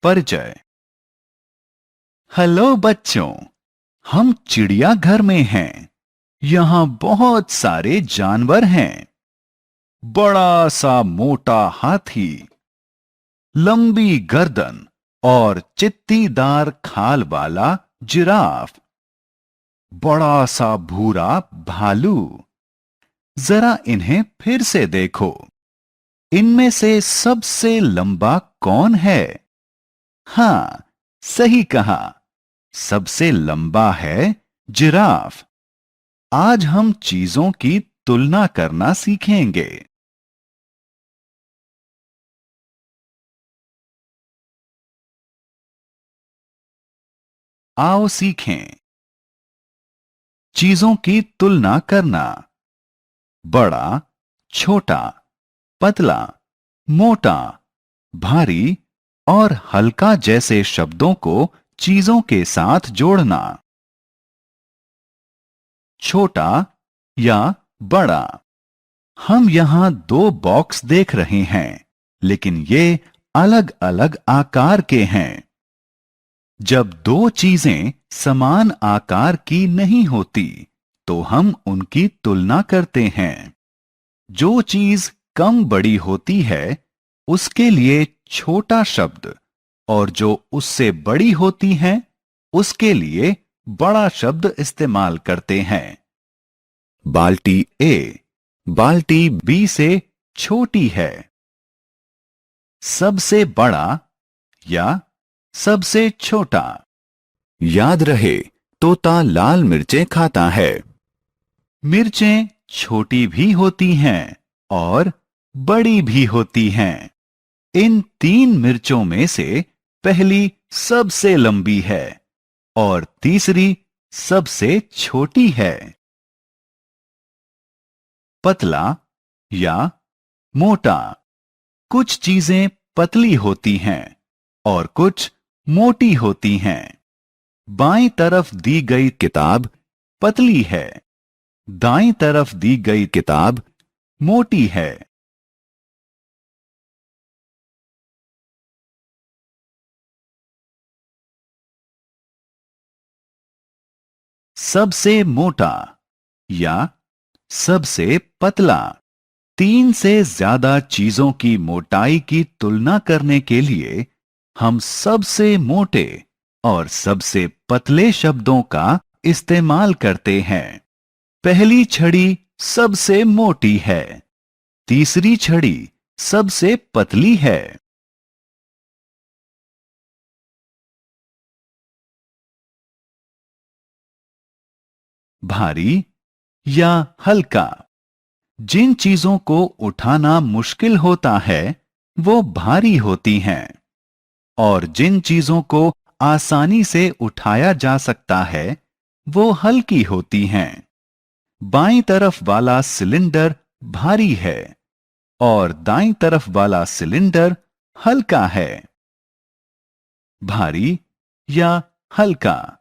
परिचय। हेलो बच्चों, हम चिड़ियाघर में हैं। यहाँ बहुत सारे जानवर हैं। बड़ा सा मोटा हाथी, लंबी गर्दन और चित्तीदार खाल वाला जिराफ, बड़ा सा भूरा भालू। जरा इन्हें फिर से देखो। इनमें से सबसे लंबा कौन है? हाँ, सही कहा। सबसे लंबा है जिराफ। आज हम चीजों की तुलना करना सीखेंगे। आओ सीखें। चीजों की तुलना करना। बड़ा, छोटा, पतला, मोटा, भारी और हल्का जैसे शब्दों को चीजों के साथ जोड़ना। छोटा या बड़ा। हम यहां दो बॉक्स देख रहे हैं, लेकिन ये अलग अलग आकार के हैं। जब दो चीजें समान आकार की नहीं होती, तो हम उनकी तुलना करते हैं। जो चीज कम बड़ी होती है, उसके लिए छोटा शब्द, और जो उससे बड़ी होती है, उसके लिए बड़ा शब्द इस्तेमाल करते हैं। बाल्टी ए बाल्टी बी से छोटी है। सबसे बड़ा या सबसे छोटा। याद रहे, तोता लाल मिर्चें खाता है। मिर्चें छोटी भी होती हैं और बड़ी भी होती हैं। इन तीन मिर्चों में से पहली सबसे लंबी है और तीसरी सबसे छोटी है। पतला या मोटा। कुछ चीजें पतली होती हैं और कुछ मोटी होती हैं। बाईं तरफ दी गई किताब पतली है। दाईं तरफ दी गई किताब मोटी है। सबसे मोटा या सबसे पतला। तीन से ज्यादा चीजों की मोटाई की तुलना करने के लिए हम सबसे मोटे और सबसे पतले शब्दों का इस्तेमाल करते हैं। पहली छड़ी सबसे मोटी है। तीसरी छड़ी सबसे पतली है। भारी या हल्का। जिन चीजों को उठाना मुश्किल होता है, वो भारी होती हैं, और जिन चीजों को आसानी से उठाया जा सकता है, वो हल्की होती हैं। बाईं तरफ वाला सिलेंडर भारी है और दाईं तरफ वाला सिलेंडर हल्का है। भारी या हल्का।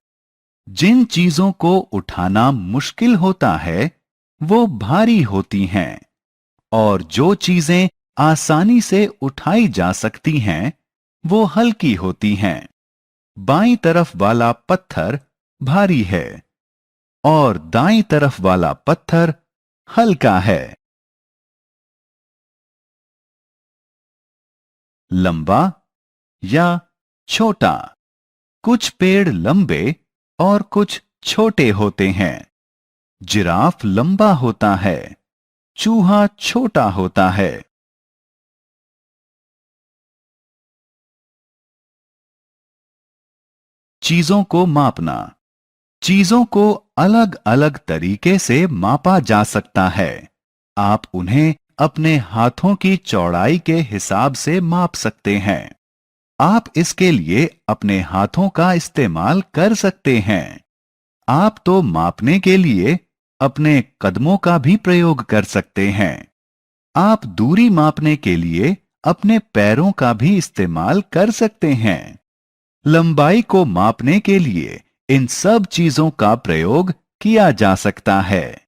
जिन चीजों को उठाना मुश्किल होता है, वो भारी होती हैं, और जो चीजें आसानी से उठाई जा सकती हैं, वो हल्की होती हैं। बाईं तरफ वाला पत्थर भारी है और दाईं तरफ वाला पत्थर हल्का है। लंबा या छोटा। कुछ पेड़ लंबे और कुछ छोटे होते हैं। जिराफ लंबा होता है, चूहा छोटा होता है। चीजों को मापना। चीजों को अलग अलग तरीके से मापा जा सकता है। आप उन्हें अपने हाथों की चौड़ाई के हिसाब से माप सकते हैं। आप इसके लिए अपने हाथों का इस्तेमाल कर सकते हैं। आप तो मापने के लिए अपने कदमों का भी प्रयोग कर सकते हैं। आप दूरी मापने के लिए अपने पैरों का भी इस्तेमाल कर सकते हैं। लंबाई को मापने के लिए इन सब चीजों का प्रयोग किया जा सकता है।